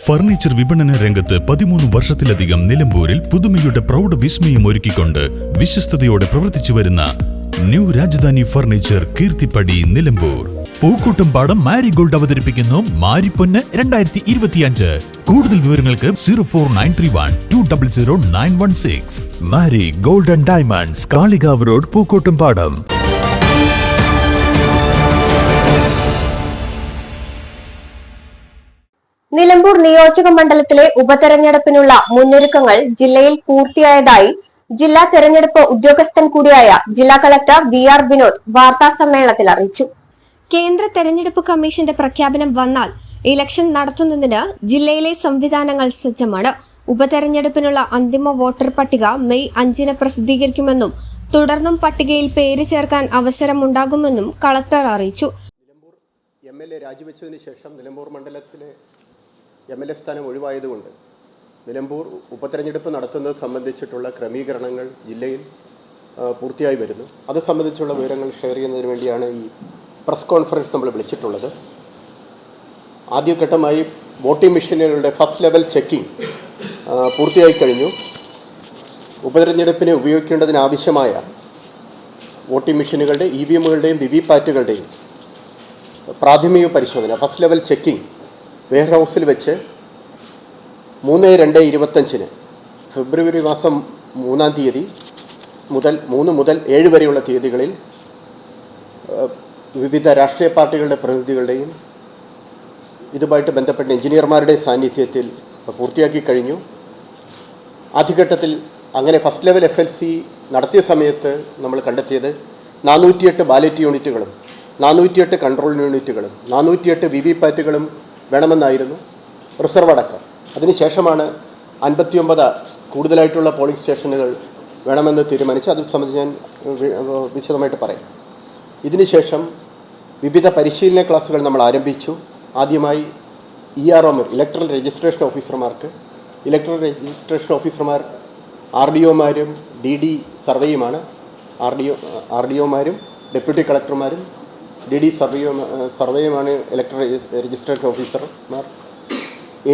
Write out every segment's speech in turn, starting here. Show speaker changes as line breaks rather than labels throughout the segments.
Furniture വിപണന രംഗത്ത് 13 വർഷത്തിലധികം നിലമ്പൂരിൽ പുതുമയുടെ പ്രൗഢ വിസ്മയം ഒരുക്കിക്കൊണ്ട് വിശ്വസ്തയോടെ പ്രവർത്തിച്ചു വരുന്ന new Rajadhani furniture Keerthippadi Nilambur. Pookkottumpadam marigold അവതരിപ്പിക്കുന്നു മാരിപ്പൊന്ന് 2025. കൂടുതൽ വിവരങ്ങൾക്ക് 04931200916. Marigold and diamonds, Kalikavu road, Pookkottumpadam.
Nilambur നിയോജക മണ്ഡലത്തിലെ ഉപതെരഞ്ഞെടുപ്പിനുള്ള മുന്നൊരുക്കങ്ങൾ ജില്ലയിൽ പൂർത്തിയായതായി ജില്ലാ തെരഞ്ഞെടുപ്പ് ഉദ്യോഗസ്ഥൻ കൂടിയായ ജില്ലാ കളക്ടർ VR വിനോദ് വാർത്താ സമ്മേളനത്തിൽ അറിയിച്ചു. കേന്ദ്ര തെരഞ്ഞെടുപ്പ് കമ്മീഷന്റെ പ്രഖ്യാപനം വന്നാൽ ഇലക്ഷൻ നടത്തുന്നതിന് ജില്ലയിലെ സംവിധാനങ്ങൾ സജ്ജമാണ്. ഉപതെരഞ്ഞെടുപ്പിനുള്ള അന്തിമ വോട്ടർ പട്ടിക മെയ് 5-ന് പ്രസിദ്ധീകരിക്കുമെന്നും തുടർന്നും പട്ടികയിൽ പേര് ചേർക്കാൻ അവസരമുണ്ടാകുമെന്നും കളക്ടർ അറിയിച്ചു.
നിലമ്പൂർ MLA രാജിവെച്ചതിന് ശേഷം നിലമ്പൂർ മണ്ഡലത്തിലെ MLA സ്ഥാനം ഒഴിവായതുകൊണ്ട് നിലമ്പൂർ ഉപതെരഞ്ഞെടുപ്പ് നടത്തുന്നത് സംബന്ധിച്ചിട്ടുള്ള ക്രമീകരണങ്ങൾ ജില്ലയിൽ പൂർത്തിയായി വരുന്നു. അത് സംബന്ധിച്ചുള്ള വിവരങ്ങൾ ഷെയർ ചെയ്യുന്നതിന് വേണ്ടിയാണ് ഈ പ്രസ് കോൺഫറൻസ് നമ്മൾ വിളിച്ചിട്ടുള്ളത്. ആദ്യഘട്ടമായി വോട്ടിംഗ് മെഷീനുകളുടെ ഫസ്റ്റ് ലെവൽ ചെക്കിംഗ് പൂർത്തിയായി കഴിഞ്ഞു. ഉപതെരഞ്ഞെടുപ്പിന് ഉപയോഗിക്കേണ്ടതിനാവശ്യമായ വോട്ടിംഗ് മെഷീനുകളുടെ EVM-കളുടെയും VVPAT-കളുടെയും പ്രാഥമിക പരിശോധന ഫസ്റ്റ് ലെവൽ ചെക്കിംഗ് വെയർ ഹൗസിൽ വെച്ച് 3/2/25 ഫെബ്രുവരി മാസം 3-ാം തീയതി മുതൽ 3 മുതൽ 7 വരെയുള്ള തീയതികളിൽ വിവിധ രാഷ്ട്രീയ പാർട്ടികളുടെ പ്രതിനിധികളുടെയും ഇതുമായിട്ട് ബന്ധപ്പെട്ട എഞ്ചിനീയർമാരുടെ സാന്നിധ്യത്തിൽ പൂർത്തിയാക്കി കഴിഞ്ഞു. ആദ്യഘട്ടത്തിൽ അങ്ങനെ ഫസ്റ്റ് ലെവൽ FLC നടത്തിയ സമയത്ത് നമ്മൾ കണ്ടെത്തിയത് 408 ബാലറ്റ് യൂണിറ്റുകളും 408 കൺട്രോൾ യൂണിറ്റുകളും 408 VVPAT-കളും വേണമെന്നായിരുന്നു, റിസർവ് അടക്കം. അതിനുശേഷമാണ് 59 കൂടുതലായിട്ടുള്ള പോളിംഗ് സ്റ്റേഷനുകൾ വേണമെന്ന് തീരുമാനിച്ചു. അത് സംബന്ധിച്ച് ഞാൻ വിശദമായിട്ട് പറയാം. ഇതിനുശേഷം വിവിധ പരിശീലന ക്ലാസുകൾ നമ്മൾ ആരംഭിച്ചു. ആദ്യമായി EROമാർ, ഇലക്ട്രൽ രജിസ്ട്രേഷൻ ഓഫീസർമാർക്ക്, ഇലക്ട്രൽ രജിസ്ട്രേഷൻ ഓഫീസർമാർ RDOമാരും DD സർവേയുമാണ്. RDOമാരും ഡെപ്യൂട്ടി കളക്ടർമാരും DD സർവേയുമാണ് ഇലക്ട്രൽ രജിസ്ട്രേഷൻ ഓഫീസർമാർ.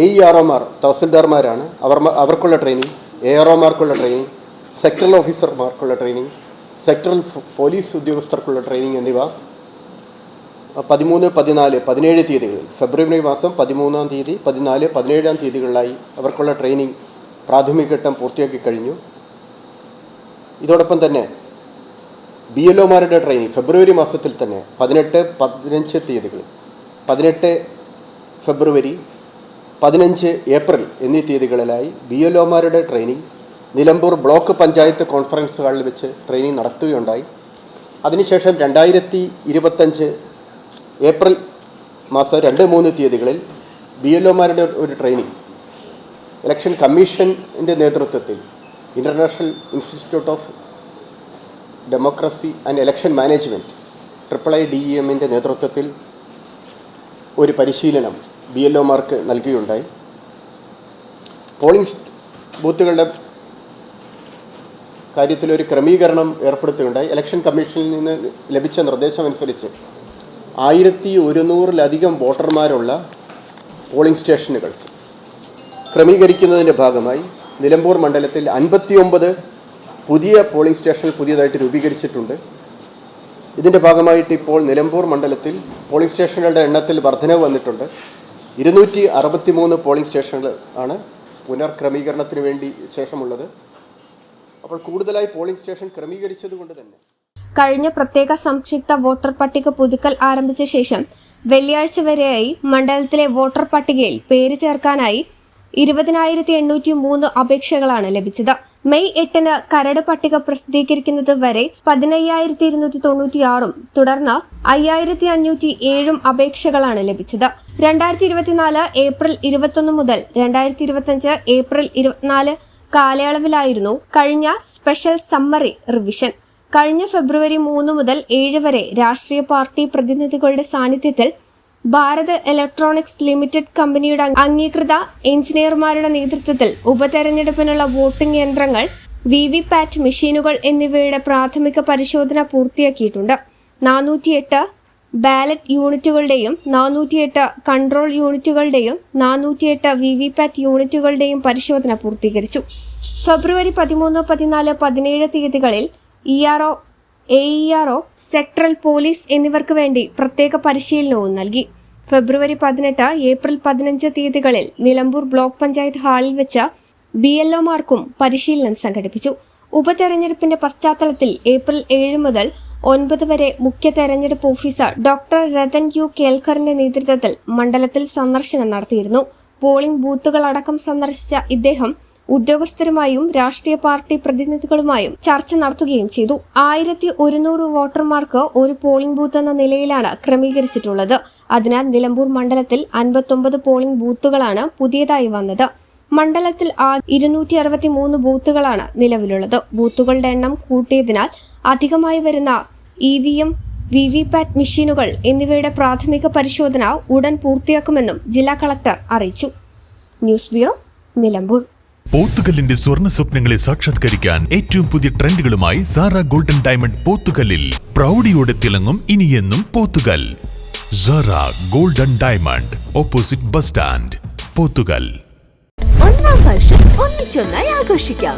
AEROമാർ തഹസിൽദാർമാരാണ്. അവർക്കുള്ള ട്രെയിനിങ്, AROമാർക്കുള്ള ട്രെയിനിങ്, സെക്ടറൽ ഓഫീസർമാർക്കുള്ള ട്രെയിനിങ്, സെക്ടറൽ പോലീസ് ഉദ്യോഗസ്ഥർക്കുള്ള ട്രെയിനിങ് എന്നിവ 13, 14, 17 തീയതികളിൽ ഫെബ്രുവരി മാസം 13-ാം തീയതി, 14, 17-ാം തീയതികളിലായി അവർക്കുള്ള ട്രെയിനിങ് പ്രാഥമിക ഘട്ടം പൂർത്തിയാക്കി കഴിഞ്ഞു. ഇതോടൊപ്പം തന്നെ BLOമാരുടെ ട്രെയിനിങ് ഫെബ്രുവരി മാസത്തിൽ തന്നെ 18, 15 തീയതികളിൽ 18 ഫെബ്രുവരി, 15 ഏപ്രിൽ എന്നീ തീയതികളിലായി BLOമാരുടെ training Nilambur block panchayat conference ഹാളിൽ വെച്ച് ട്രെയിനിങ് നടത്തുകയുണ്ടായി. അതിനുശേഷം 2025 ഏപ്രിൽ മാസം 2-3 തീയതികളിൽ BLOമാരുടെ ഒരു ട്രെയിനിങ് ഇലക്ഷൻ കമ്മീഷൻ്റെ നേതൃത്വത്തിൽ international institute of democracy and election management IIIDEMൻ്റെ നേതൃത്വത്തിൽ ഒരു പരിശീലനം BLOമാർക്ക് നൽകുകയുണ്ടായി. പോളിംഗ് ബൂത്തുകളുടെ കാര്യത്തിൽ ഒരു ക്രമീകരണം ഏർപ്പെടുത്തുകയുണ്ടായി. ഇലക്ഷൻ കമ്മീഷനിൽ നിന്ന് ലഭിച്ച നിർദ്ദേശമനുസരിച്ച് 1100-ലധികം വോട്ടർമാരുള്ള പോളിംഗ് സ്റ്റേഷനുകൾ ക്രമീകരിക്കുന്നതിൻ്റെ ഭാഗമായി നിലമ്പൂർ മണ്ഡലത്തിൽ 59 പുതിയ പോളിംഗ് സ്റ്റേഷനുകൾ പുതിയതായിട്ട് രൂപീകരിച്ചിട്ടുണ്ട്. ഇതിൻ്റെ ഭാഗമായിട്ട് ഇപ്പോൾ നിലമ്പൂർ മണ്ഡലത്തിൽ പോളിംഗ് സ്റ്റേഷനുകളുടെ എണ്ണത്തിൽ വർധനവ് വന്നിട്ടുണ്ട്. 263 പോളിംഗ് സ്റ്റേഷനുകൾ ആണ് പുനർക്രമീകരണത്തിന് വേണ്ടി ശേഷമുള്ളത്. അപ്പോൾ കൂടുതലായി പോളിംഗ് സ്റ്റേഷൻ ക്രമീകരിച്ചതുകൊണ്ട് തന്നെ
കഴിഞ്ഞ പ്രത്യേക സംക്ഷിപ്ത വോട്ടർ പട്ടിക പുതുക്കൽ ആരംഭിച്ച ശേഷം വെള്ളിയാഴ്ച വരെയായി മണ്ഡലത്തിലെ വോട്ടർ പട്ടികയിൽ പേര് ചേർക്കാനായി 20,803 അപേക്ഷകളാണ് ലഭിച്ചത്. മെയ് 8-ന് കരട് പട്ടിക പ്രസിദ്ധീകരിക്കുന്നത് വരെ 15,296 തുടർന്ന് 5,507 അപേക്ഷകളാണ് ലഭിച്ചത്. 2024 ഏപ്രിൽ 21 മുതൽ 2025 ഏപ്രിൽ 24 കാലയളവിലായിരുന്നു കഴിഞ്ഞ സ്പെഷ്യൽ സമ്മറി റിവിഷൻ. കഴിഞ്ഞ ഫെബ്രുവരി 3 മുതൽ 7 വരെ രാഷ്ട്രീയ പാർട്ടി പ്രതിനിധികളുടെ സാന്നിധ്യത്തിൽ ഭാരത് ഇലക്ട്രോണിക്സ് ലിമിറ്റഡ് കമ്പനിയുടെ അംഗീകൃത എഞ്ചിനീയർമാരുടെ നേതൃത്വത്തിൽ ഉപതെരഞ്ഞെടുപ്പിനുള്ള വോട്ടിംഗ് യന്ത്രങ്ങൾ, VVPAT മെഷീനുകൾ എന്നിവയുടെ പ്രാഥമിക പരിശോധന പൂർത്തിയാക്കിയിട്ടുണ്ട്. 408 ബാലറ്റ് യൂണിറ്റുകളുടെയും 408 കൺട്രോൾ യൂണിറ്റുകളുടെയും 408 വിവിപാറ്റ് യൂണിറ്റുകളുടെയും പരിശോധന പൂർത്തീകരിച്ചു. ഫെബ്രുവരി 13, 14, 17 തീയതികളിൽ ERO, AERO, സെക്ടറൽ പോലീസ് എന്നിവർക്ക് വേണ്ടി പ്രത്യേക പരിശീലനവും നൽകി. ഫെബ്രുവരി 18, ഏപ്രിൽ 15 തീയതികളിൽ നിലമ്പൂർ ബ്ലോക്ക് പഞ്ചായത്ത് ഹാളിൽ വെച്ച് BLOമാർക്കും പരിശീലനം സംഘടിപ്പിച്ചു. ഉപതെരഞ്ഞെടുപ്പിന്റെ പശ്ചാത്തലത്തിൽ ഏപ്രിൽ 7 മുതൽ 9 വരെ മുഖ്യ തെരഞ്ഞെടുപ്പ് ഓഫീസർ ഡോക്ടർ രതൻ യു കേൽക്കറിന്റെ നേതൃത്വത്തിൽ മണ്ഡലത്തിൽ സന്ദർശനം നടത്തിയിരുന്നു. പോളിംഗ് ബൂത്തുകളടക്കം സന്ദർശിച്ച ഇദ്ദേഹം ഉദ്യോഗസ്ഥരുമായും രാഷ്ട്രീയ പാർട്ടി പ്രതിനിധികളുമായും ചർച്ച നടത്തുകയും ചെയ്തു. 1100 വോട്ടർമാർക്ക് ഒരു പോളിംഗ് ബൂത്ത് എന്ന നിലയിലാണ് ക്രമീകരിച്ചിട്ടുള്ളത്. അതിനാൽ നിലമ്പൂർ മണ്ഡലത്തിൽ 59 പോളിംഗ് ബൂത്തുകളാണ് പുതിയതായി വന്നത്. മണ്ഡലത്തിൽ 263 ബൂത്തുകളാണ് നിലവിലുള്ളത്. ബൂത്തുകളുടെ എണ്ണം കൂട്ടിയതിനാൽ അധികമായി വരുന്ന EVM, വിവിപാറ്റ് മെഷീനുകൾ എന്നിവയുടെ പ്രാഥമിക പരിശോധന ഉടൻ പൂർത്തിയാക്കുമെന്നും ജില്ലാ കളക്ടർ അറിയിച്ചു. News bureau, Nilambur.
പോത്തുകല്ലിന്റെ സ്വർണ്ണ സ്വപ്നങ്ങളെ സാക്ഷാത്കരിക്കാൻ ഏറ്റവും പുതിയ ട്രെൻഡുകളുമായി സാറ ഗോൾഡൻ ഡയമണ്ട് പോത്തുകല്ലിൽ പ്രൗഢിയോടെ തിളങ്ങും ഇനിയെന്നും Pothukal. Sara golden diamond, opposite bus stand, Pothukal.
ഒന്നാം വർഷം ഒന്നിച്ചൊന്നായി ആഘോഷിക്കാം.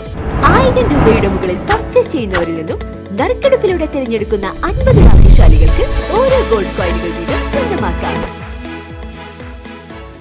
1000 രൂപയുടെ മുകളിൽ പർച്ചേസ് ചെയ്യുന്നവരിൽ നിന്നും നറുക്കെടുപ്പിലൂടെ തിരഞ്ഞെടുക്കുന്ന 50 ഭാഗ്യശാലികൾക്ക് ഓരോ ഗോൾഡ് കോയിനുകൾ വീതം സ്വന്തമാക്കാം.